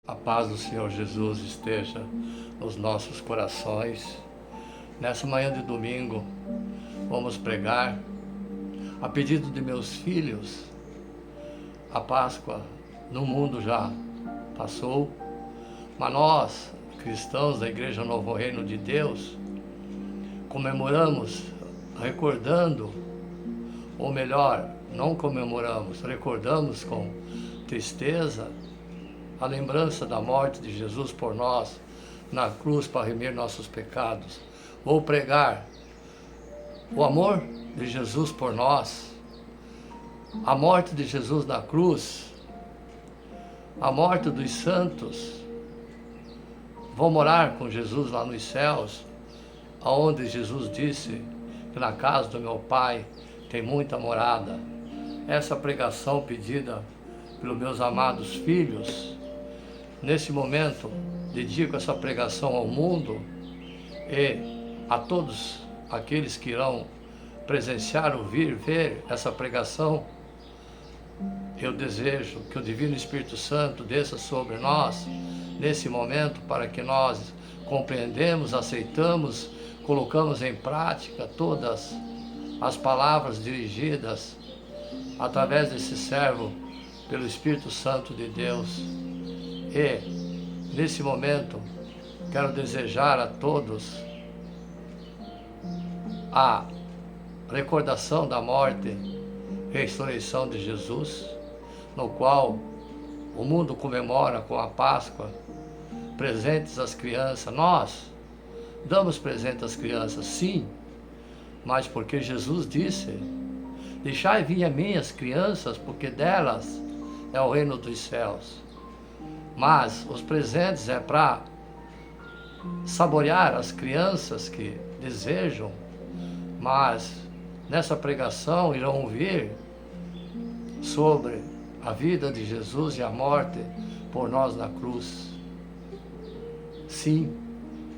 A paz do Senhor Jesus esteja nos nossos corações. Nessa manhã de domingo, vamos pregar, a pedido de meus filhos. A Páscoa no mundo já passou, mas nós, cristãos da Igreja Novo Reino de Deus, comemoramos, recordando, ou melhor, não comemoramos, recordamos com tristeza a lembrança da morte de Jesus por nós na cruz para remir nossos pecados. Vou pregar o amor de Jesus por nós, a morte de Jesus na cruz, a morte dos santos. Vou morar com Jesus lá nos céus, aonde Jesus disse que na casa do meu Pai tem muita morada. Essa pregação pedida pelos meus amados filhos, nesse momento, dedico essa pregação ao mundo e a todos aqueles que irão presenciar, ouvir, ver essa pregação. Eu desejo que o Divino Espírito Santo desça sobre nós nesse momento para que nós compreendemos, aceitamos, colocamos em prática todas as palavras dirigidas através desse servo pelo Espírito Santo de Deus. E, nesse momento, quero desejar a todos a recordação da morte e ressurreição de Jesus, no qual o mundo comemora com a Páscoa, presentes às crianças. Nós damos presente às crianças, sim, mas porque Jesus disse: deixai vir a mim as crianças, porque delas é o reino dos céus. Mas os presentes é para saborear as crianças que desejam, mas nessa pregação irão ouvir sobre a vida de Jesus e a morte por nós na cruz. Sim,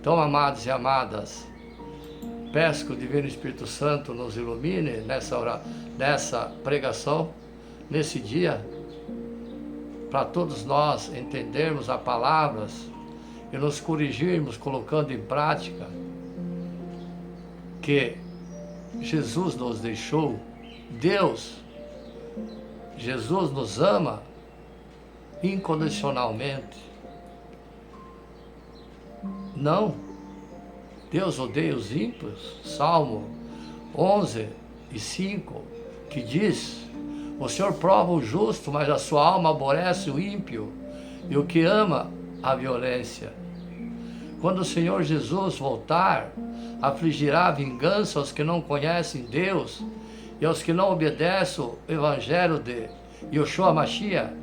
então, amados e amadas, peço que o Divino Espírito Santo nos ilumine nessa pregação, nesse dia, para todos nós entendermos as palavras e nos corrigirmos colocando em prática que Jesus nos deixou. Jesus nos ama incondicionalmente. Não, Deus odeia os ímpios. Salmo 11:5, que diz: o Senhor prova o justo, mas a sua alma aborrece o ímpio e o que ama a violência. Quando o Senhor Jesus voltar, afligirá a vingança aos que não conhecem Deus e aos que não obedecem o Evangelho de Yeshua Mashiach,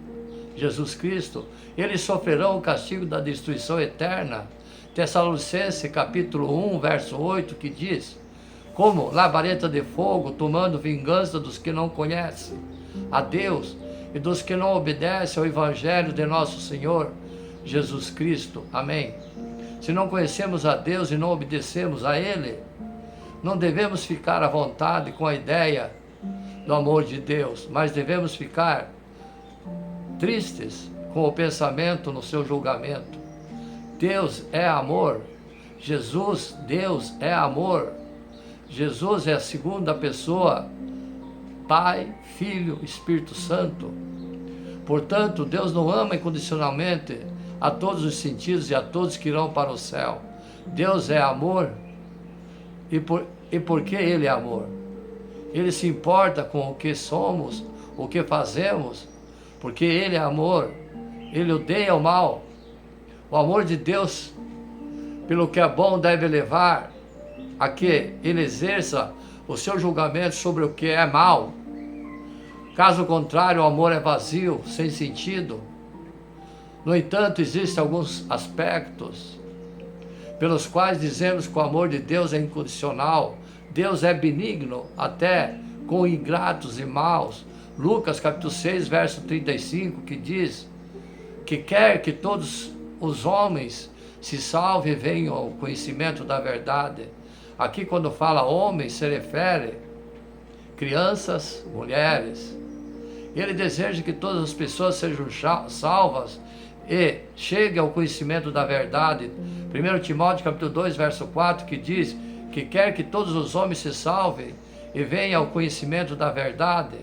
Jesus Cristo. Eles sofrerão o castigo da destruição eterna. Tessalonicenses capítulo 1, verso 8, que diz: como labareda de fogo, tomando vingança dos que não conhecem a Deus e dos que não obedecem ao Evangelho de nosso Senhor Jesus Cristo. Amém. Se não conhecemos a Deus e não obedecemos a Ele, não devemos ficar à vontade com a ideia do amor de Deus, mas devemos ficar tristes com o pensamento no seu julgamento. Deus é amor. Jesus, Deus é amor. Jesus é a segunda pessoa, Pai, Filho, Espírito Santo. Portanto, Deus não ama incondicionalmente a todos os sentidos e a todos que irão para o céu. Deus é amor. E por que Ele é amor? Ele se importa com o que somos, o que fazemos, porque Ele é amor. Ele odeia o mal. O amor de Deus, pelo que é bom, deve levar a que Ele exerça o seu julgamento sobre o que é mal. Caso contrário, o amor é vazio, sem sentido. No entanto, existem alguns aspectos pelos quais dizemos que o amor de Deus é incondicional. Deus é benigno até com ingratos e maus. Lucas capítulo 6, verso 35, que diz que quer que todos os homens se salvem e venham ao conhecimento da verdade. Aqui, quando fala homens, se refere crianças, mulheres. Ele deseja que todas as pessoas sejam salvas e chegue ao conhecimento da verdade. 1 Timóteo capítulo 2, verso 4, que diz que quer que todos os homens se salvem e venham ao conhecimento da verdade.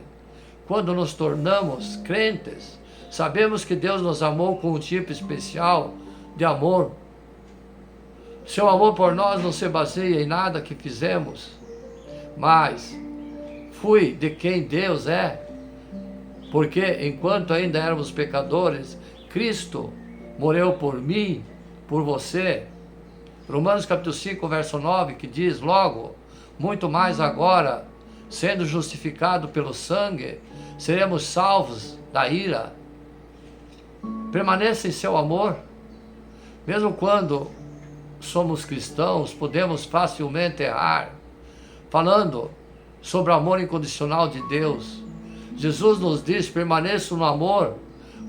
Quando nos tornamos crentes, sabemos que Deus nos amou com um tipo especial de amor. Seu amor por nós não se baseia em nada que fizemos, mas fui de quem Deus é, porque enquanto ainda éramos pecadores, Cristo morreu por mim, por você. Romanos capítulo 5, verso 9, que diz: logo, muito mais agora, sendo justificado pelo sangue, seremos salvos da ira. Permaneça em seu amor. Mesmo quando somos cristãos, podemos facilmente errar, falando sobre o amor incondicional de Deus. Jesus nos diz: permaneçam no amor.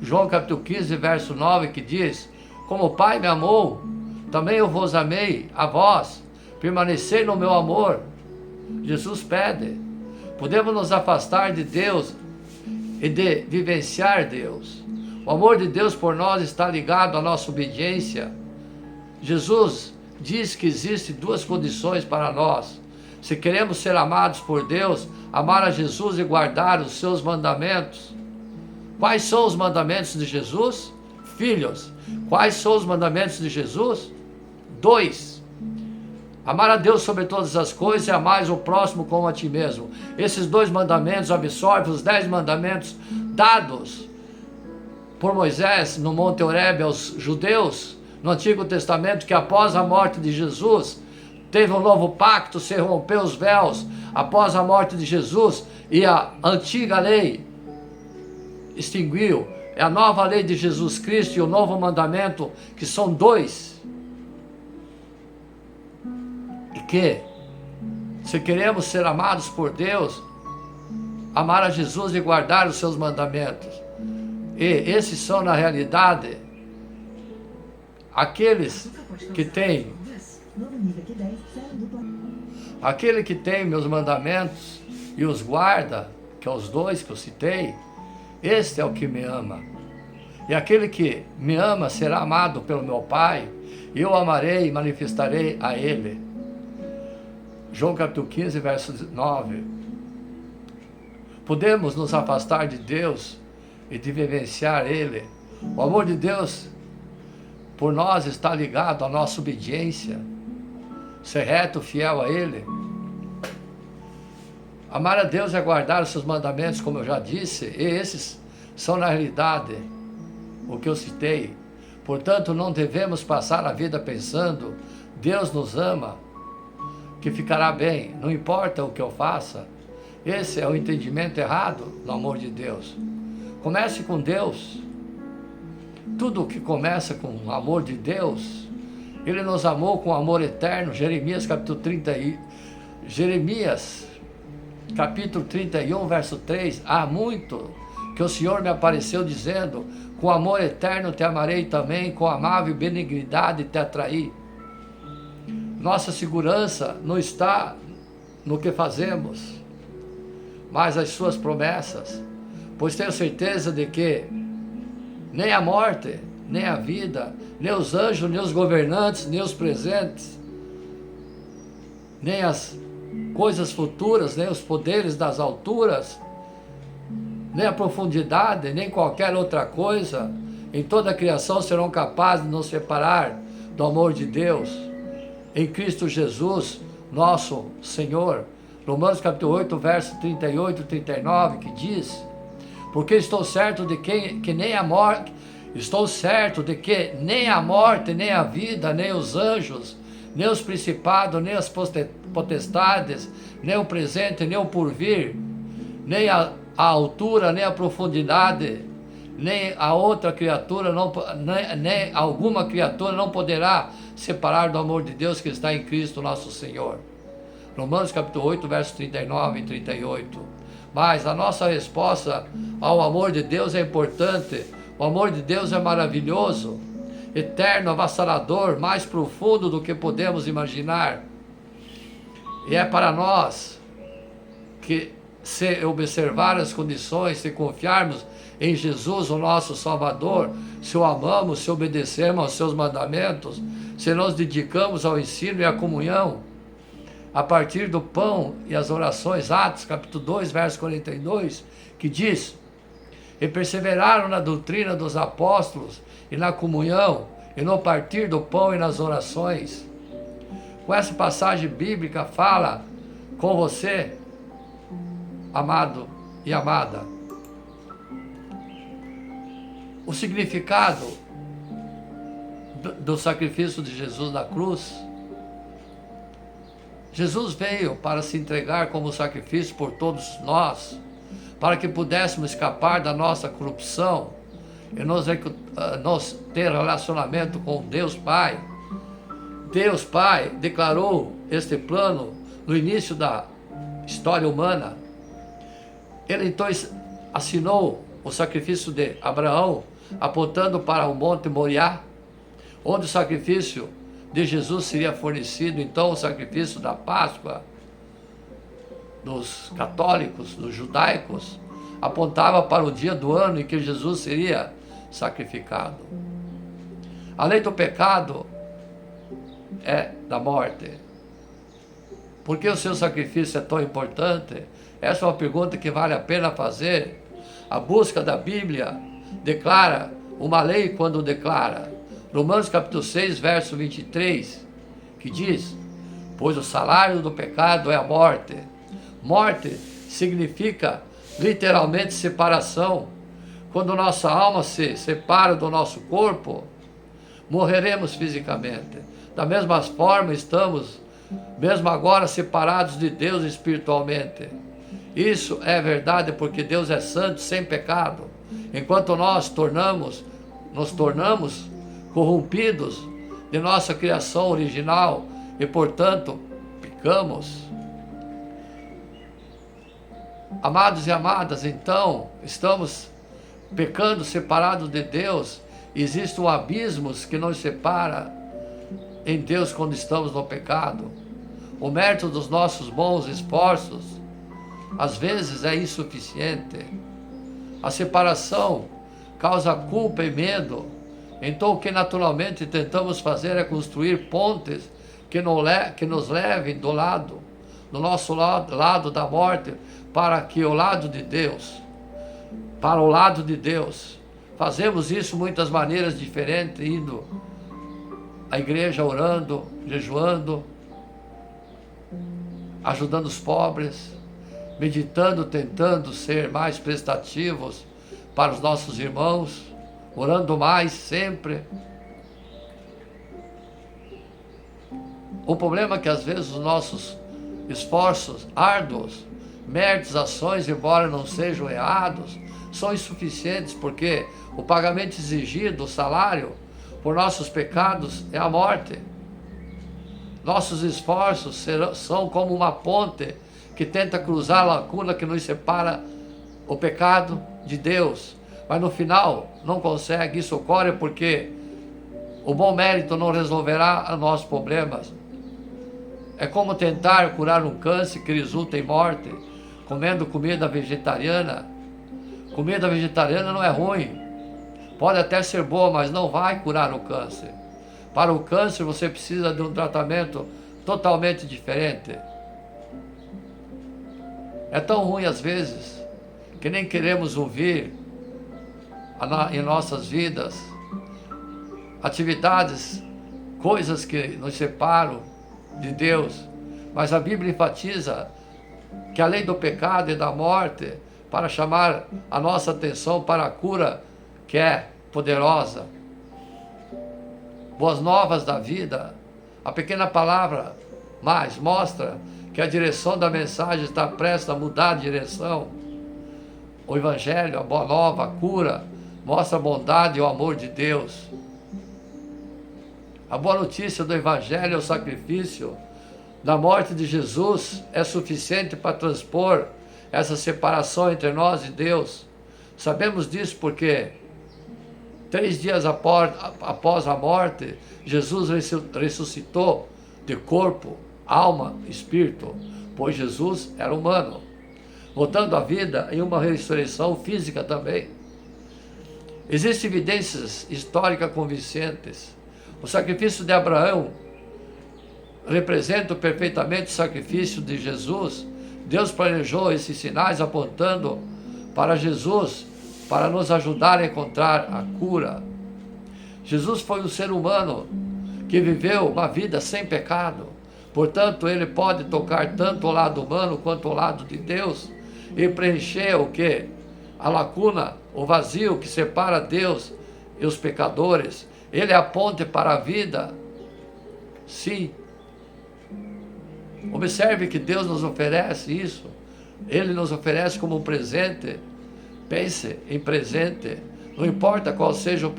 João capítulo 15, verso 9, que diz: como o Pai me amou, também eu vos amei a vós, permanecei no meu amor. Jesus pede. Podemos nos afastar de Deus e de vivenciar Deus. O amor de Deus por nós está ligado à nossa obediência. Jesus diz que existem duas condições para nós. Se queremos ser amados por Deus, amar a Jesus e guardar os seus mandamentos. Quais são os mandamentos de Jesus? Filhos, quais são os mandamentos de Jesus? 2. Amar a Deus sobre todas as coisas e amar o próximo como a ti mesmo. Esses 2 mandamentos absorvem os 10 mandamentos dados por Moisés no Monte Horebe aos judeus, no Antigo Testamento, que após a morte de Jesus, teve um novo pacto, se rompeu os véus, após a morte de Jesus, e a antiga lei extinguiu. É a nova lei de Jesus Cristo e o novo mandamento, que são 2. E que, se queremos ser amados por Deus, amar a Jesus e guardar os seus mandamentos. E esses são, na realidade, aqueles que têm, aquele que tem meus mandamentos e os guarda, que é os 2 que eu citei, este é o que me ama. E aquele que me ama será amado pelo meu Pai, e eu amarei e manifestarei a ele. João capítulo 15, verso 9. Podemos nos afastar de Deus e de vivenciar Ele. O amor de Deus por nós está ligado à nossa obediência, ser reto, fiel a Ele. Amar a Deus é guardar os seus mandamentos, como eu já disse, e esses são na realidade o que eu citei. Portanto, não devemos passar a vida pensando: Deus nos ama, que ficará bem, não importa o que eu faça. Esse é o entendimento errado do amor de Deus. Comece com Deus. Tudo que começa com o amor de Deus, Ele nos amou com amor eterno. Jeremias capítulo 31, verso 3. Há muito que o Senhor me apareceu dizendo: com amor eterno te amarei também, com amável benignidade te atraí. Nossa segurança não está no que fazemos, mas as suas promessas, pois tenho certeza de que nem a morte, nem a vida, nem os anjos, nem os governantes, nem os presentes, nem as coisas futuras, nem os poderes das alturas, nem a profundidade, nem qualquer outra coisa em toda a criação serão capazes de nos separar do amor de Deus em Cristo Jesus, nosso Senhor. Romanos capítulo 8, verso 38 e 39, que diz: porque estou certo de que nem a morte, nem a vida, nem os anjos, nem os principados, nem as potestades, nem o presente, nem o porvir, nem a altura, nem a profundidade, nem a outra criatura, nem alguma criatura não poderá separar do amor de Deus que está em Cristo nosso Senhor. Romanos capítulo 8, versos 39 e 38. Mas a nossa resposta ao amor de Deus é importante. O amor de Deus é maravilhoso, eterno, avassalador, mais profundo do que podemos imaginar. E é para nós que, se observar as condições, se confiarmos em Jesus, o nosso Salvador, se o amamos, se obedecemos aos seus mandamentos, se nos dedicamos ao ensino e à comunhão, a partir do pão e as orações, Atos capítulo 2, verso 42, que diz: e perseveraram na doutrina dos apóstolos e na comunhão, e no partir do pão e nas orações. Com essa passagem bíblica fala com você, amado e amada, o significado do sacrifício de Jesus na cruz. Jesus veio para se entregar como sacrifício por todos nós, para que pudéssemos escapar da nossa corrupção e nos ter relacionamento com Deus Pai. Deus Pai declarou este plano no início da história humana. Ele então assinou o sacrifício de Abraão, apontando para o Monte Moriá, onde o sacrifício de Jesus seria fornecido. Então o sacrifício da Páscoa dos católicos, dos judaicos, apontava para o dia do ano em que Jesus seria sacrificado. A lei do pecado é da morte. Por que o seu sacrifício é tão importante? Essa é uma pergunta que vale a pena fazer. A busca da Bíblia declara uma lei quando declara. Romanos capítulo 6, verso 23, que diz: pois o salário do pecado é a morte. Morte significa literalmente separação. Quando nossa alma se separa do nosso corpo, morreremos fisicamente. Da mesma forma, estamos, mesmo agora, separados de Deus espiritualmente. Isso é verdade porque Deus é santo, sem pecado. Enquanto nós nos tornamos corrompidos de nossa criação original e, portanto, pecamos. Amados e amadas, então, estamos pecando separados de Deus. Existe um abismo que nos separa em Deus quando estamos no pecado. O mérito dos nossos bons esforços, às vezes, é insuficiente. A separação causa culpa e medo. Então, o que naturalmente tentamos fazer é construir pontes que nos levem do nosso lado da morte, para o lado de Deus. Fazemos isso de muitas maneiras diferentes, indo à igreja, orando, jejuando, ajudando os pobres, meditando, tentando ser mais prestativos para os nossos irmãos, orando mais sempre. O problema é que às vezes os nossos esforços árduos, méritos, ações, embora não sejam errados, são insuficientes, porque o pagamento exigido, o salário, por nossos pecados é a morte. Nossos esforços são como uma ponte que tenta cruzar a lacuna que nos separa o pecado de Deus, mas no final não consegue. Isso ocorre porque o bom mérito não resolverá os nossos problemas. É como tentar curar um câncer que resulta em morte, comendo comida vegetariana. Comida vegetariana não é ruim, pode até ser boa, mas não vai curar o câncer. Para o câncer você precisa de um tratamento totalmente diferente. É tão ruim às vezes que nem queremos ouvir em nossas vidas atividades, coisas que nos separam de Deus. Mas a Bíblia enfatiza que a lei do pecado e da morte, para chamar a nossa atenção para a cura que é poderosa. Boas novas da vida. A pequena palavra mais mostra que a direção da mensagem está prestes a mudar de direção. O Evangelho, a boa nova, a cura, mostra a bondade e o amor de Deus. A boa notícia do Evangelho é o sacrifício da morte de Jesus, é suficiente para transpor essa separação entre nós e Deus. Sabemos disso porque 3 dias após a morte, Jesus ressuscitou de corpo, alma e espírito, pois Jesus era humano, voltando à vida em uma ressurreição física também. Existem evidências históricas convincentes. O sacrifício de Abraão representa perfeitamente o sacrifício de Jesus. Deus planejou esses sinais apontando para Jesus, para nos ajudar a encontrar a cura. Jesus foi um ser humano que viveu uma vida sem pecado. Portanto, ele pode tocar tanto o lado humano quanto o lado de Deus e preencher o que? A lacuna, o vazio que separa Deus e os pecadores. Ele é a ponte para a vida. Sim. Observe que Deus nos oferece isso. Ele nos oferece como um presente. Pense em presente. Não importa qual seja o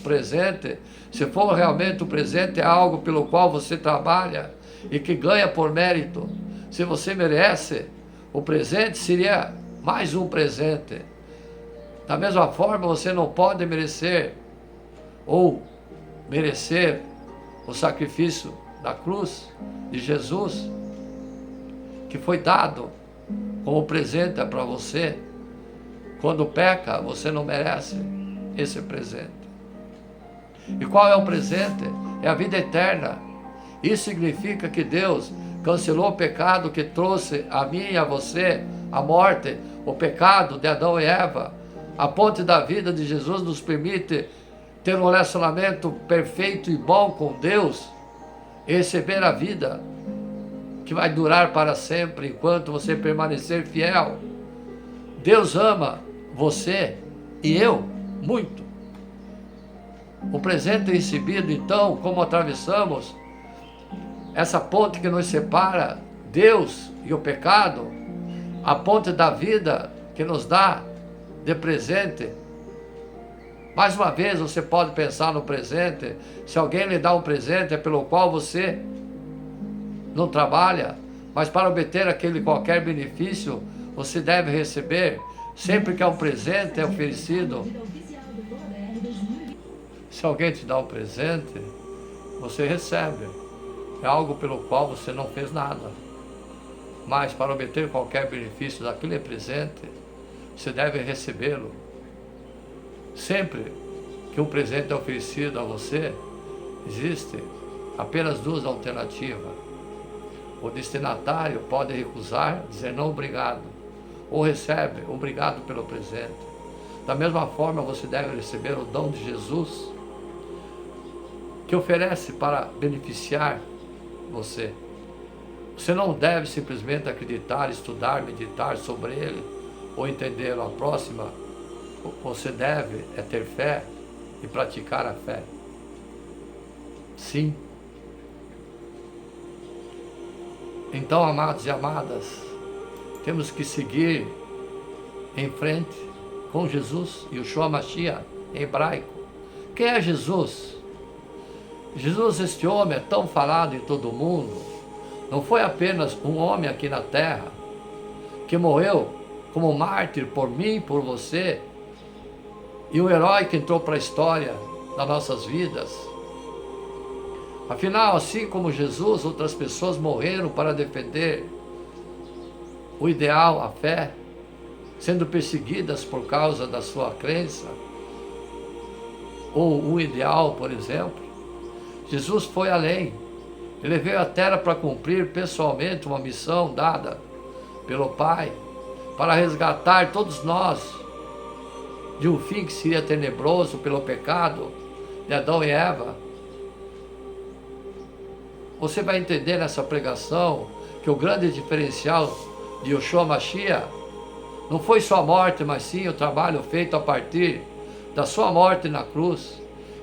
presente, se for realmente um presente, é algo pelo qual você trabalha e que ganha por mérito. Se você merece, o presente seria mais um presente. Da mesma forma, você não pode merecer ou merecer o sacrifício da cruz de Jesus, que foi dado como presente para você. Quando peca, você não merece esse presente. E qual é o presente? É a vida eterna. Isso significa que Deus cancelou o pecado que trouxe a mim e a você a morte, o pecado de Adão e Eva. A ponte da vida de Jesus nos permite ter um relacionamento perfeito e bom com Deus e receber a vida que vai durar para sempre enquanto você permanecer fiel. Deus ama você e eu muito. O presente recebido, então, como atravessamos essa ponte que nos separa, Deus e o pecado, a ponte da vida que nos dá de presente. Mais uma vez você pode pensar no presente. Se alguém lhe dá um presente é pelo qual você não trabalha, mas para obter aquele qualquer benefício, você deve receber. Sempre que é um presente é oferecido. Se alguém te dá um presente, você recebe. É algo pelo qual você não fez nada. Mas para obter qualquer benefício daquele presente, você deve recebê-lo. Sempre que um presente é oferecido a você, existe apenas duas alternativas. O destinatário pode recusar, dizer não obrigado, ou recebe obrigado pelo presente. Da mesma forma, você deve receber o dom de Jesus, que oferece para beneficiar você. Você não deve simplesmente acreditar, estudar, meditar sobre ele, ou entendê-lo. A próxima, você deve ter fé e praticar a fé. Sim. Então, amados e amadas, temos que seguir em frente com Jesus, Yeshua Mashiach, em hebraico. Quem é Jesus? Jesus, este homem é tão falado em todo o mundo, não foi apenas um homem aqui na terra, que morreu como mártir por mim e por você, e um herói que entrou para a história das nossas vidas. Afinal, assim como Jesus, outras pessoas morreram para defender o ideal, a fé, sendo perseguidas por causa da sua crença, ou um ideal, por exemplo. Jesus foi além. Ele veio à terra para cumprir pessoalmente uma missão dada pelo Pai, para resgatar todos nós de um fim que seria tenebroso pelo pecado de Adão e Eva. Você vai entender nessa pregação que o grande diferencial de Yeshua Mashiach não foi sua morte, mas sim o trabalho feito a partir da sua morte na cruz,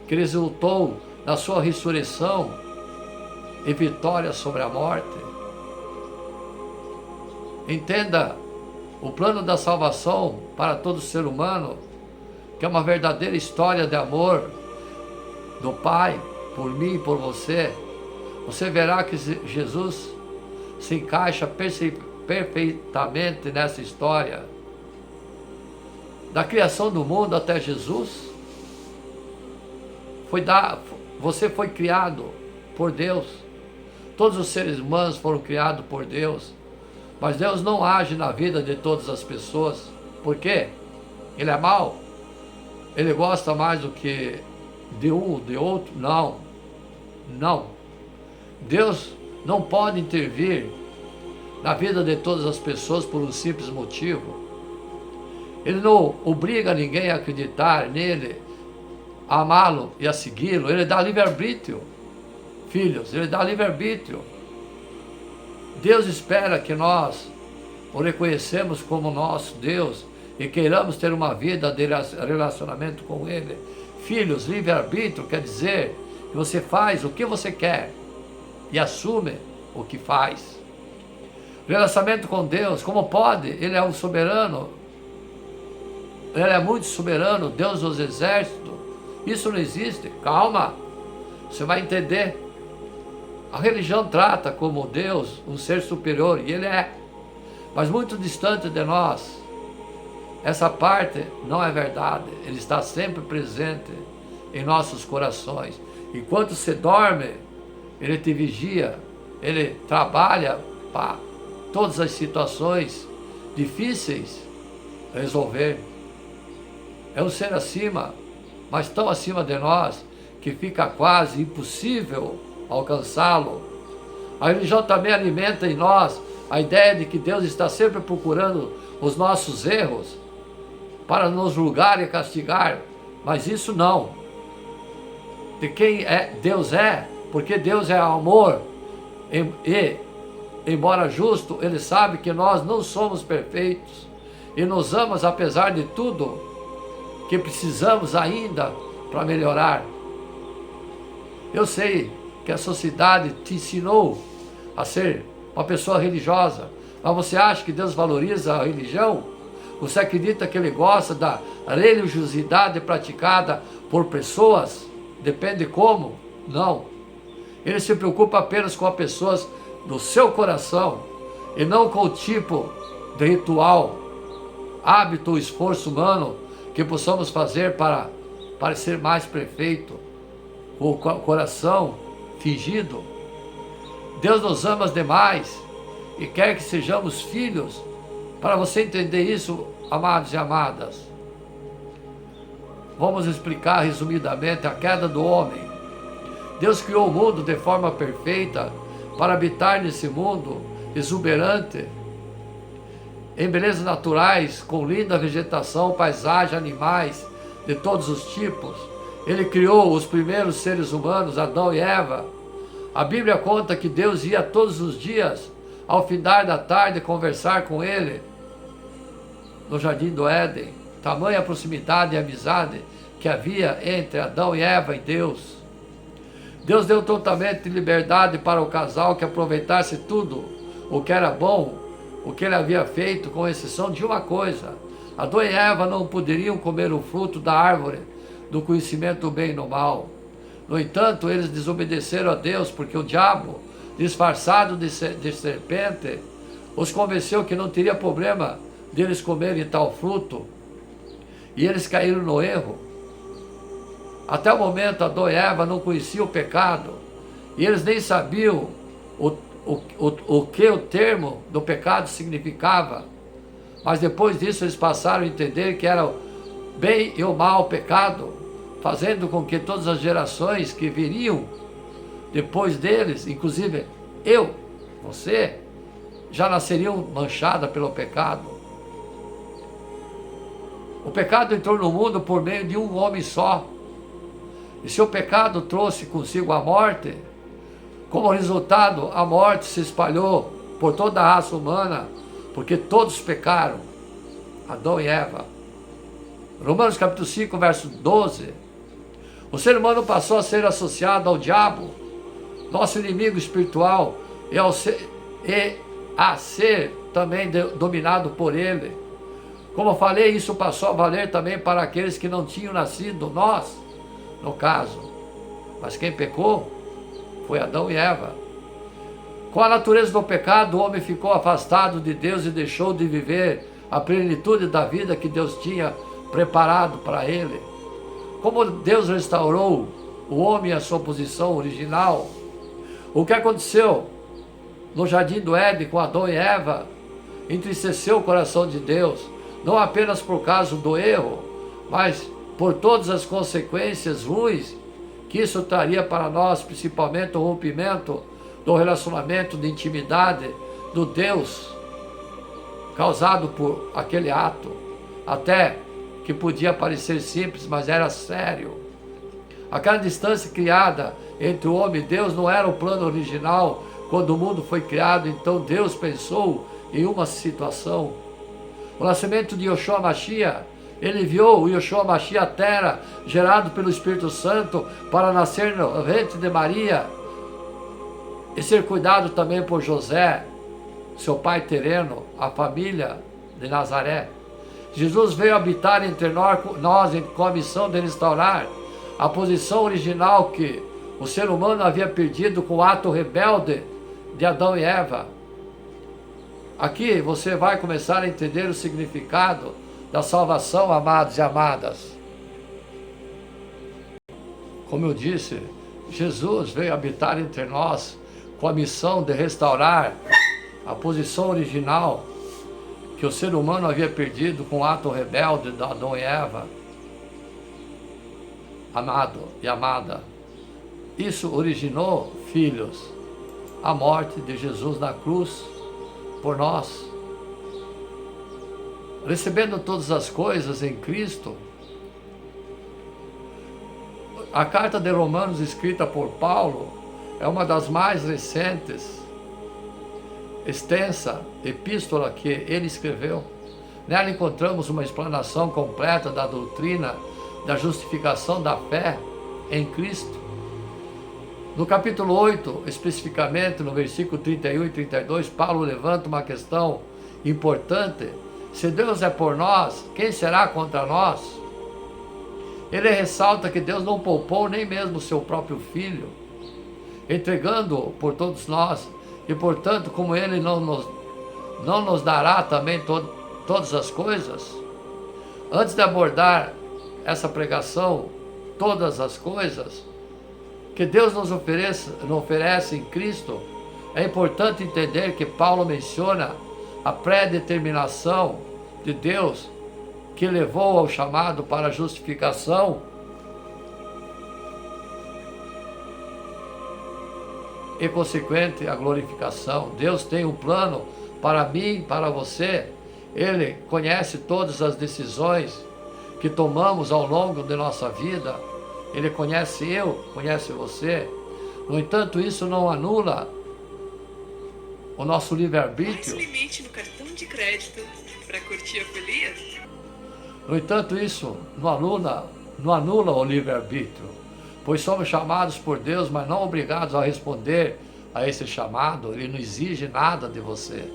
que resultou na sua ressurreição e vitória sobre a morte. Entenda o plano da salvação para todo ser humano, que é uma verdadeira história de amor do Pai por mim e por você. Você verá que Jesus se encaixa perfeitamente nessa história. Da criação do mundo até Jesus, você foi criado por Deus. Todos os seres humanos foram criados por Deus. Mas Deus não age na vida de todas as pessoas. Por quê? Ele é mau? ele gosta mais do que de um ou de outro? Não, não. Deus não pode intervir na vida de todas as pessoas por um simples motivo. Ele não obriga ninguém a acreditar nele, a amá-lo e a segui-lo. Ele dá livre-arbítrio, filhos, ele dá livre-arbítrio. Deus espera que nós o reconhecemos como nosso Deus e queiramos ter uma vida de relacionamento com ele. Filhos, livre-arbítrio quer dizer que você faz o que você quer e assume o que faz. Relacionamento com Deus, como pode? Ele é um soberano, ele é muito soberano, Deus dos exércitos. Isso não existe. Calma, você vai entender. A religião trata como Deus um ser superior, e ele é, mas muito distante de nós. Essa parte não é verdade. Ele está sempre presente em nossos corações. Enquanto você dorme, ele te vigia, ele trabalha para todas as situações difíceis resolver. É um ser acima, mas tão acima de nós, que fica quase impossível alcançá-lo. A religião também alimenta em nós a ideia de que Deus está sempre procurando os nossos erros para nos julgar e castigar, mas isso não. De quem Deus é, porque Deus é amor e, embora justo, ele sabe que nós não somos perfeitos e nos ama apesar de tudo que precisamos ainda para melhorar. Eu sei que a sociedade te ensinou a ser uma pessoa religiosa, mas você acha que Deus valoriza a religião? Você acredita que ele gosta da religiosidade praticada por pessoas? Depende como? Não. Ele se preocupa apenas com as pessoas do seu coração e não com o tipo de ritual, hábito ou esforço humano que possamos fazer para parecer mais perfeito, com o coração fingido. Deus nos ama demais e quer que sejamos filhos. Para você entender isso, amados e amadas, vamos explicar resumidamente a queda do homem. Deus criou o mundo de forma perfeita para habitar nesse mundo exuberante, em belezas naturais, com linda vegetação, paisagem, animais de todos os tipos. Ele criou os primeiros seres humanos, Adão e Eva. A Bíblia conta que Deus ia todos os dias, ao findar da tarde, conversar com ele no jardim do Éden. Tamanha proximidade e amizade que havia entre Adão e Eva e Deus. Deus deu totalmente liberdade para o casal que aproveitasse tudo o que era bom, o que ele havia feito, com exceção de uma coisa. Adão e Eva não poderiam comer o fruto da árvore do conhecimento do bem e do mal. No entanto, eles desobedeceram a Deus, porque o diabo, disfarçado de serpente, os convenceu que não teria problema deles comerem tal fruto, e eles caíram no erro. Até o momento, Adão e Eva não conheciam o pecado, e eles nem sabiam o que o termo do pecado significava. Mas depois disso eles passaram a entender que era o bem e o mal, o pecado, fazendo com que todas as gerações que viriam depois deles, inclusive eu, você, já nasceriam manchadas pelo pecado. O pecado entrou no mundo por meio de um homem só. E se o pecado trouxe consigo a morte, como resultado, a morte se espalhou por toda a raça humana, porque todos pecaram, Adão e Eva. Romanos capítulo 5, verso 12. O ser humano passou a ser associado ao diabo, nosso inimigo espiritual, e a ser também dominado por ele. Como eu falei, isso passou a valer também para aqueles que não tinham nascido, nós, no caso. Mas quem pecou foi Adão e Eva. Com a natureza do pecado, o homem ficou afastado de Deus e deixou de viver a plenitude da vida que Deus tinha preparado para ele. Como Deus restaurou o homem à sua posição original, o que aconteceu no jardim do Éden com Adão e Eva entristeceu o coração de Deus, não apenas por causa do erro, mas por todas as consequências ruins que isso traria para nós, principalmente o rompimento do relacionamento de intimidade do Deus causado por aquele ato, até que podia parecer simples, mas era sério. Aquela distância criada entre o homem e Deus não era o plano original quando o mundo foi criado, então Deus pensou em uma situação. O nascimento de Yoshua Mashiach, ele enviou o Yoshua Mashiach à terra, gerado pelo Espírito Santo, para nascer no ventre de Maria e ser cuidado também por José, seu pai terreno, a família de Nazaré. Jesus veio habitar entre nós com a missão de restaurar a posição original que o ser humano havia perdido com o ato rebelde de Adão e Eva. Aqui você vai começar a entender o significado da salvação, amados e amadas. Como eu disse, Jesus veio habitar entre nós com a missão de restaurar a posição original que o ser humano havia perdido com o ato rebelde de Adão e Eva. Amado e amada, isso originou, filhos, a morte de Jesus na cruz por nós. Recebendo todas as coisas em Cristo, a carta de Romanos escrita por Paulo é uma das mais recentes, extensa epístola que ele escreveu. Nela encontramos uma explanação completa da doutrina da justificação da fé em Cristo. No capítulo 8, especificamente no versículo 31 e 32, Paulo levanta uma questão importante. Se Deus é por nós, quem será contra nós? Ele ressalta que Deus não poupou nem mesmo o seu próprio Filho, entregando-o por todos nós, e portanto, como Ele não nos dará também todas as coisas. Antes de abordar essa pregação, todas as coisas que Deus nos oferece em Cristo, é importante entender que Paulo menciona a predeterminação de Deus que levou ao chamado para a justificação e consequente a glorificação. Deus tem um plano para mim, para você. Ele conhece todas as decisões que tomamos ao longo de nossa vida. Ele conhece eu, conhece você. No entanto, isso não anula o nosso livre-arbítrio. Mais limite no cartão de crédito para curtir a folia? No entanto, isso não anula o livre-arbítrio, pois somos chamados por Deus, mas não obrigados a responder a esse chamado. Ele não exige nada de você.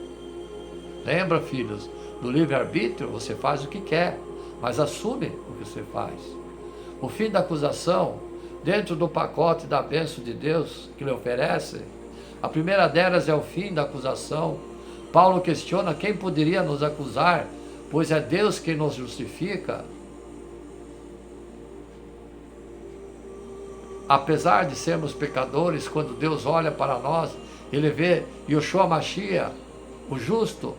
Lembra, filhos, no livre-arbítrio você faz o que quer, mas assume o que você faz. O fim da acusação, dentro do pacote da bênção de Deus que lhe oferece, a primeira delas é o fim da acusação. Paulo questiona quem poderia nos acusar, pois é Deus quem nos justifica. Apesar de sermos pecadores, quando Deus olha para nós, Ele vê Yoshua Mashiach, o justo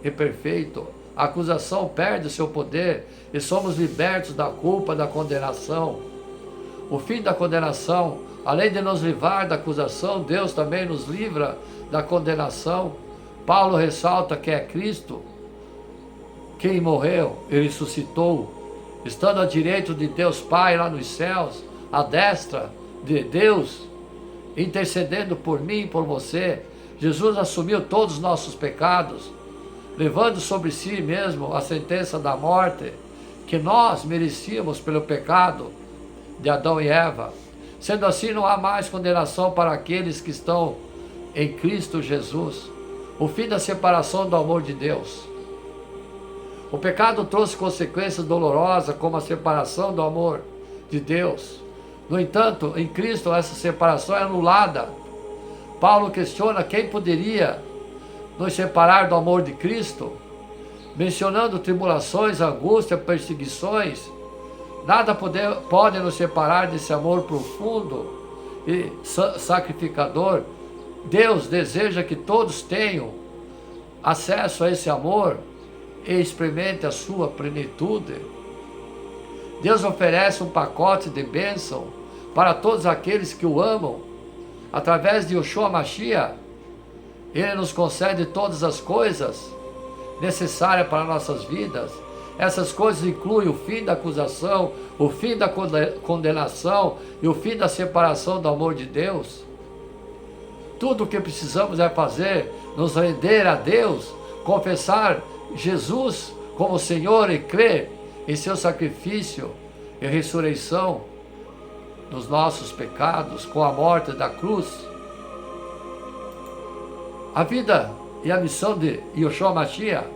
e perfeito. A acusação perde o seu poder e somos libertos da culpa, da condenação. O fim da condenação, além de nos livrar da acusação, Deus também nos livra da condenação. Paulo ressalta que é Cristo quem morreu e ressuscitou, estando à direita de Deus Pai lá nos céus, à destra de Deus, intercedendo por mim e por você. Jesus assumiu todos os nossos pecados, levando sobre si mesmo a sentença da morte que nós merecíamos pelo pecado de Adão e Eva. Sendo assim, não há mais condenação para aqueles que estão em Cristo Jesus. O fim da separação do amor de Deus. O pecado trouxe consequências dolorosas, como a separação do amor de Deus. No entanto, em Cristo essa separação é anulada. Paulo questiona quem poderia nos separar do amor de Cristo, mencionando tribulações, angústia, perseguições. Nada pode nos separar desse amor profundo e sacrificador. Deus deseja que todos tenham acesso a esse amor e experimente a sua plenitude. Deus oferece um pacote de bênção para todos aqueles que o amam. Através de Yeshua Mashiach, Ele nos concede todas as coisas necessárias para nossas vidas. Essas coisas incluem o fim da acusação, o fim da condenação e o fim da separação do amor de Deus. Tudo o que precisamos é fazer, nos render a Deus, confessar Jesus como Senhor e crer em seu sacrifício e ressurreição dos nossos pecados com a morte da cruz. A vida e a missão de Yeshua Mashiach.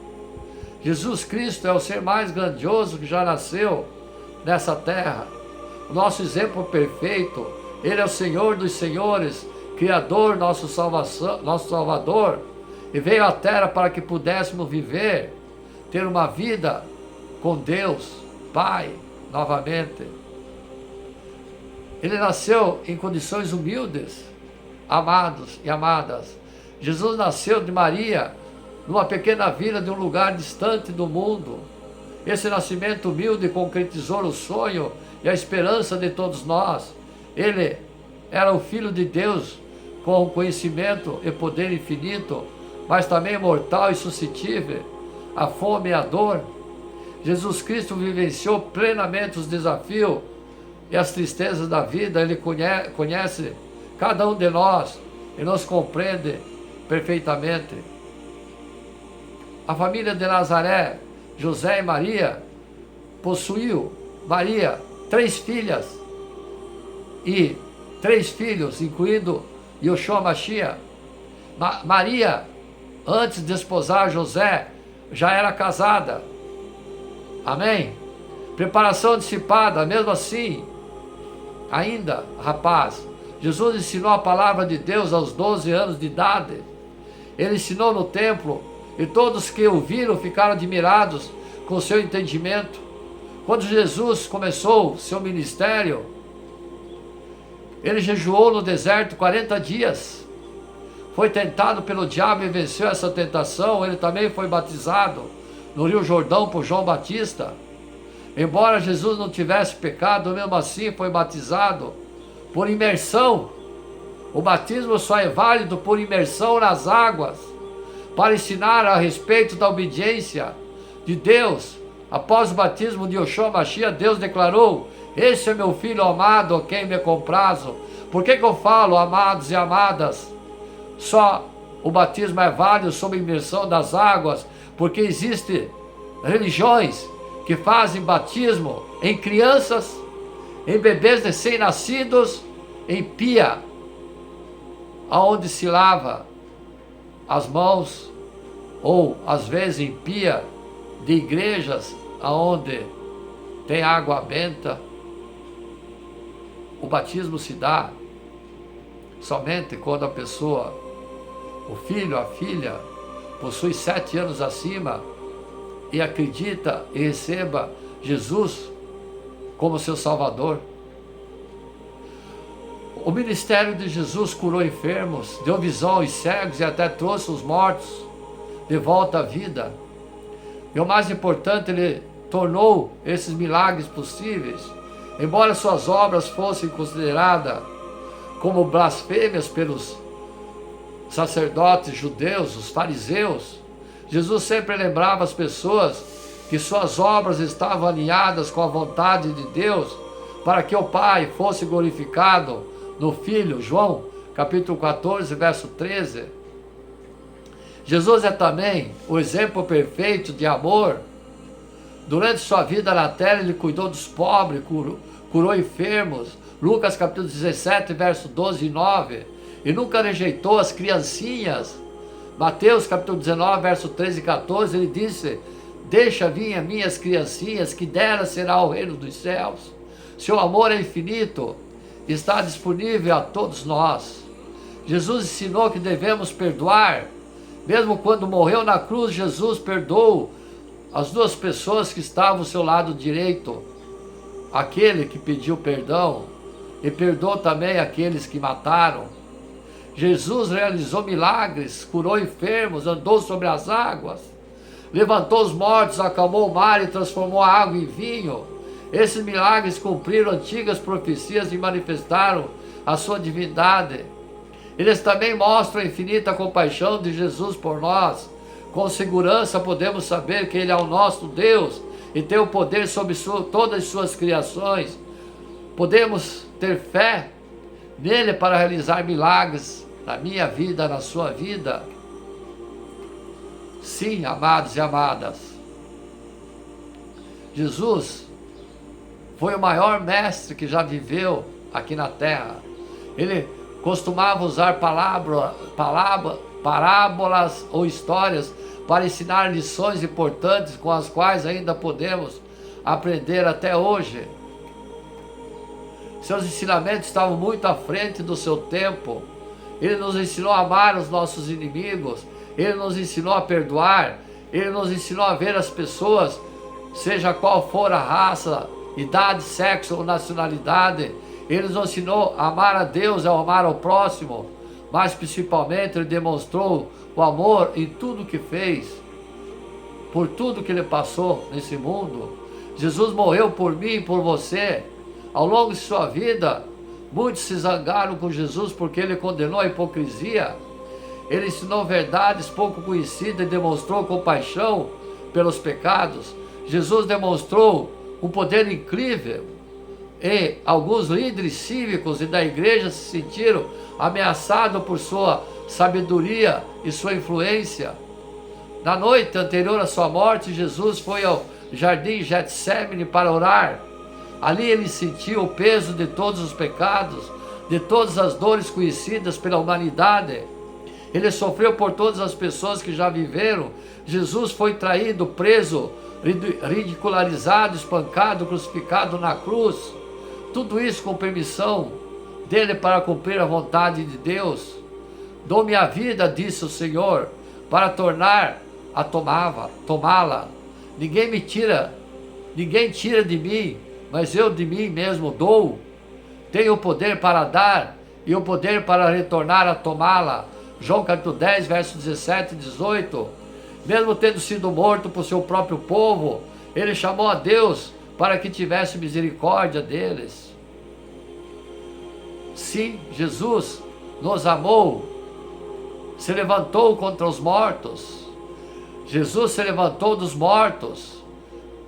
Jesus Cristo é o ser mais grandioso que já nasceu nessa terra. O nosso exemplo perfeito. Ele é o Senhor dos senhores, Criador, nosso Salvador. E veio à terra para que pudéssemos viver, ter uma vida com Deus, Pai, novamente. Ele nasceu em condições humildes, amados e amadas. Jesus nasceu de Maria, numa pequena vila de um lugar distante do mundo. Esse nascimento humilde concretizou o sonho e a esperança de todos nós. Ele era o Filho de Deus, com conhecimento e poder infinito, mas também mortal e suscetível à fome e à dor. Jesus Cristo vivenciou plenamente os desafios e as tristezas da vida. Ele conhece cada um de nós e nos compreende perfeitamente. A família de Nazaré, José e Maria, possuiu, Maria, 3 filhas e 3 filhos, incluindo Yeshua Mashiach. Maria, antes de esposar José, já era casada. Amém? Preparação antecipada, mesmo assim, ainda, rapaz, Jesus ensinou a palavra de Deus aos 12 anos de idade. Ele ensinou no templo e todos que o viram ficaram admirados com seu entendimento. Quando Jesus começou seu ministério, ele jejuou no deserto 40 dias. Foi tentado pelo diabo e venceu essa tentação. Ele também foi batizado no Rio Jordão por João Batista. Embora Jesus não tivesse pecado, mesmo assim foi batizado por imersão. O batismo só é válido por imersão nas águas, para ensinar a respeito da obediência de Deus. Após o batismo de Yeshua Mashiach, Deus declarou: esse é meu filho amado, a quem me comprazo. Por que eu falo, amados e amadas? Só o batismo é válido sob imersão das águas, porque existem religiões que fazem batismo em crianças, em bebês recém-nascidos, em pia, aonde se lava as mãos, ou às vezes em pia de igrejas aonde tem água benta. O batismo se dá somente quando a pessoa, o filho, a filha, possui 7 anos acima e acredita e receba Jesus como seu Salvador. O ministério de Jesus curou enfermos, deu visão aos cegos e até trouxe os mortos de volta à vida. E o mais importante, ele tornou esses milagres possíveis. Embora suas obras fossem consideradas como blasfêmias pelos sacerdotes judeus, os fariseus, Jesus sempre lembrava as pessoas que suas obras estavam alinhadas com a vontade de Deus, para que o Pai fosse glorificado no Filho. João capítulo 14, verso 13. Jesus é também o exemplo perfeito de amor. Durante sua vida na terra, ele cuidou dos pobres, curou enfermos. Lucas capítulo 17, verso 12 e 9. E nunca rejeitou as criancinhas. Mateus capítulo 19, verso 13 e 14, ele disse: deixa vir a minhas criancinhas, que delas será o reino dos céus. Seu amor é infinito, está disponível a todos nós. Jesus ensinou que devemos perdoar. Mesmo quando morreu na cruz, Jesus perdoou as 2 pessoas que estavam ao seu lado direito. Aquele que pediu perdão, e perdoou também aqueles que mataram. Jesus realizou milagres, curou enfermos, andou sobre as águas, levantou os mortos, acalmou o mar e transformou a água em vinho. Esses milagres cumpriram antigas profecias e manifestaram a sua divindade. Eles também mostram a infinita compaixão de Jesus por nós. Com segurança podemos saber que Ele é o nosso Deus e tem o poder sobre todas as suas criações. Podemos ter fé nele para realizar milagres na minha vida, na sua vida. Sim, amados e amadas. Jesus foi o maior mestre que já viveu aqui na terra. Ele costumava usar parábolas ou histórias para ensinar lições importantes com as quais ainda podemos aprender até hoje. Seus ensinamentos estavam muito à frente do seu tempo. Ele nos ensinou a amar os nossos inimigos. Ele nos ensinou a perdoar. Ele nos ensinou a ver as pessoas, seja qual for a raça, idade, sexo ou nacionalidade. Ele nos ensinou a amar a Deus e a amar ao próximo. Mas principalmente Ele demonstrou o amor em tudo que fez, por tudo que Ele passou nesse mundo. Jesus morreu por mim e por você. Ao longo de sua vida, muitos se zangaram com Jesus porque Ele condenou a hipocrisia. Ele ensinou verdades pouco conhecidas e demonstrou compaixão pelos pecados. Jesus demonstrou um poder incrível e alguns líderes cívicos e da igreja se sentiram ameaçados por sua sabedoria e sua influência. Na noite anterior à sua morte, Jesus foi ao jardim Getsemane para orar. Ali ele sentiu o peso de todos os pecados, de todas as dores conhecidas pela humanidade. Ele sofreu por todas as pessoas que já viveram. Jesus foi traído, preso, ridicularizado, espancado, crucificado na cruz. Tudo isso com permissão dele para cumprir a vontade de Deus. Dou-me a vida, disse o Senhor, para tomá-la. Ninguém tira de mim, mas eu de mim mesmo dou. Tenho o poder para dar e o poder para retornar a tomá-la. João capítulo 10, versos 17 e 18. Mesmo tendo sido morto por seu próprio povo, ele chamou a Deus para que tivesse misericórdia deles. Sim, Jesus nos amou, se levantou contra os mortos. Jesus se levantou dos mortos.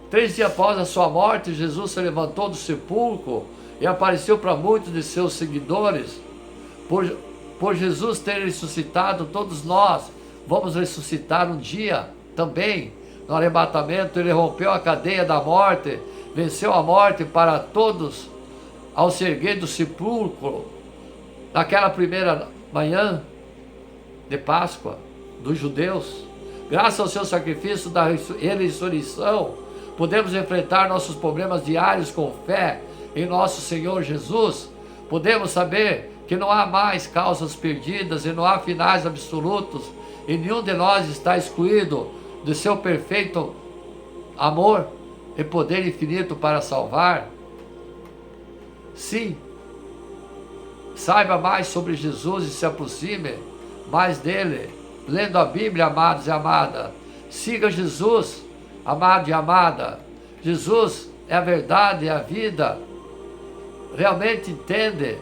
3 dias após a sua morte, Jesus se levantou do sepulcro e apareceu para muitos de seus seguidores. Por Jesus ter ressuscitado, todos nós vamos ressuscitar um dia também. No arrebatamento, ele rompeu a cadeia da morte, venceu a morte para todos ao se erguer do sepulcro naquela primeira manhã de Páscoa dos judeus. Graças ao seu sacrifício da ressurreição, podemos enfrentar nossos problemas diários com fé em nosso Senhor Jesus. Podemos saber que não há mais causas perdidas e não há finais absolutos, e nenhum de nós está excluído do seu perfeito amor e poder infinito para salvar. Sim, saiba mais sobre Jesus e se aproxime mais dele, lendo a Bíblia, amados e amadas. Siga Jesus, amado e amada. Jesus é a verdade, é a vida. Realmente entende.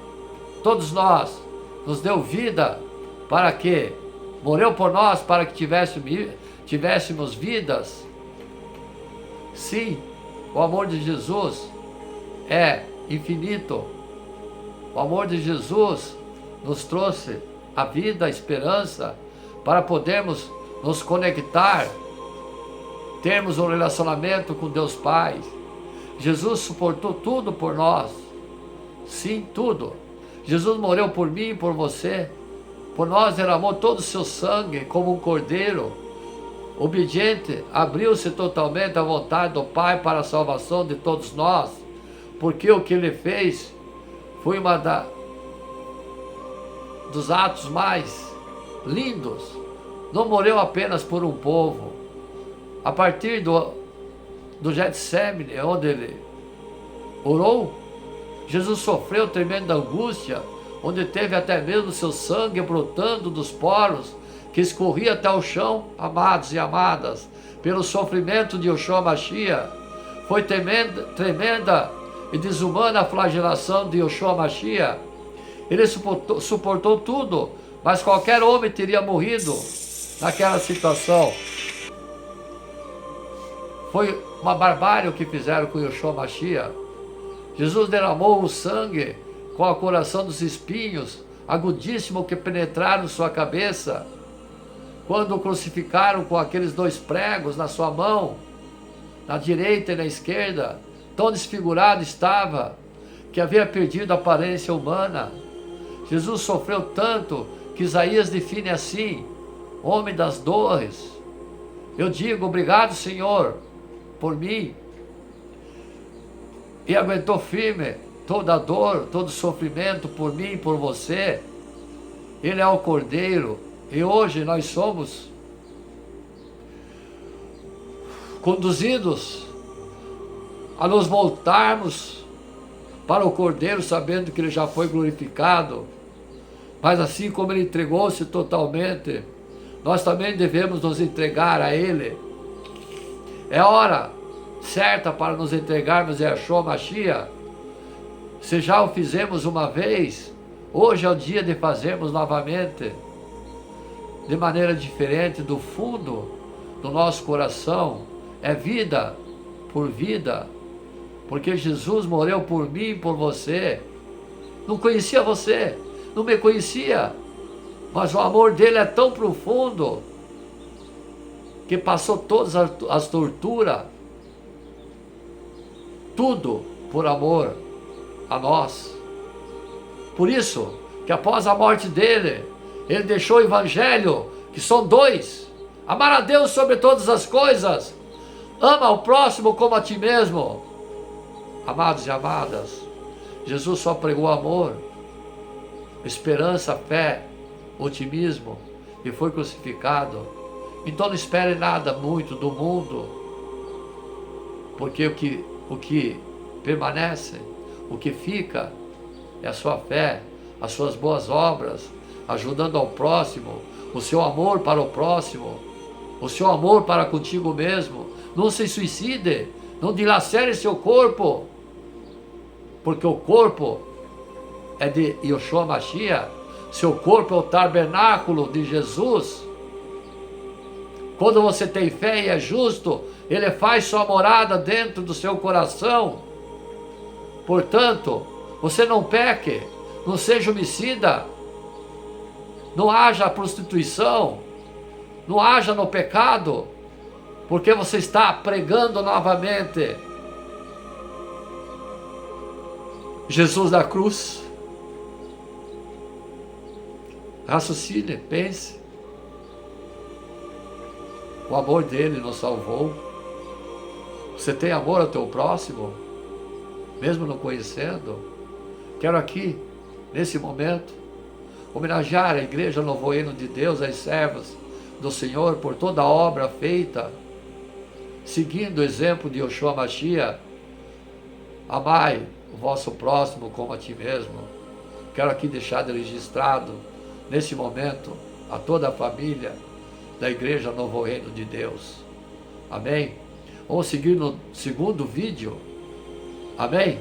Todos nós, nos deu vida para que morreu por nós, para que tivéssemos vidas. Sim, o amor de Jesus é infinito. O amor de Jesus nos trouxe a vida, a esperança, para podermos nos conectar, termos um relacionamento com Deus Pai. Jesus suportou tudo por nós. Sim, tudo. Jesus morreu por mim e por você. Por nós derramou todo o seu sangue como um cordeiro. Obediente, abriu-se totalmente à vontade do Pai para a salvação de todos nós. Porque o que Ele fez foi dos atos mais lindos. Não morreu apenas por um povo. A partir do Getsemane, onde Ele orou, Jesus sofreu tremenda angústia, onde teve até mesmo seu sangue brotando dos poros, que escorria até o chão, amados e amadas, pelo sofrimento de Yeshua Mashiach. Foi tremenda e desumana a flagelação de Yoshua Mashiach. Ele suportou tudo, mas qualquer homem teria morrido naquela situação. Foi uma barbárie o que fizeram com Yoshua Mashiach. Jesus derramou o sangue com o coração dos espinhos, agudíssimo, que penetraram sua cabeça. Quando o crucificaram com aqueles 2 pregos na sua mão, na direita e na esquerda, tão desfigurado estava, que havia perdido a aparência humana. Jesus sofreu tanto, que Isaías define assim: homem das dores. Eu digo, obrigado, Senhor, por mim. E aguentou firme toda a dor, todo o sofrimento por mim e por você. Ele é o Cordeiro. E hoje nós somos conduzidos a nos voltarmos para o Cordeiro, sabendo que ele já foi glorificado. Mas assim como ele entregou-se totalmente, nós também devemos nos entregar a ele. É hora certa para nos entregarmos a Yeshua Mashiach. Se já o fizemos uma vez, hoje é o dia de fazermos novamente, de maneira diferente, do fundo do nosso coração. É vida por vida, porque Jesus morreu por mim e por você. Não conhecia você, não me conhecia, mas o amor dele é tão profundo, que passou todas as torturas, tudo por amor a nós. Por isso que após a morte dele, ele deixou o evangelho, que são 2: amar a Deus sobre todas as coisas, ama o próximo como a ti mesmo. Amados e amadas, Jesus só pregou amor, esperança, fé, otimismo, e foi crucificado. Então não espere nada muito do mundo, porque o que permanece, o que fica, é a sua fé, as suas boas obras, ajudando ao próximo, o seu amor para o próximo, o seu amor para contigo mesmo. Não se suicide, não dilacere seu corpo, porque o corpo é de Yoshua Mashiach, seu corpo é o tabernáculo de Jesus. Quando você tem fé e é justo, ele faz sua morada dentro do seu coração. Portanto, você não peque, não seja homicida, não haja prostituição, não haja no pecado, porque você está pregando novamente Jesus da cruz. Raciocine, pense. O amor dele nos salvou. Você tem amor ao teu próximo, mesmo não conhecendo? Quero aqui, nesse momento, homenagear a Igreja Novo Reino de Deus, as servas do Senhor, por toda a obra feita, seguindo o exemplo de Yoshua Mashiach. Amai o vosso próximo como a ti mesmo. Quero aqui deixar registrado, nesse momento, a toda a família da Igreja Novo Reino de Deus. Amém? Vamos seguir no segundo vídeo. Amém?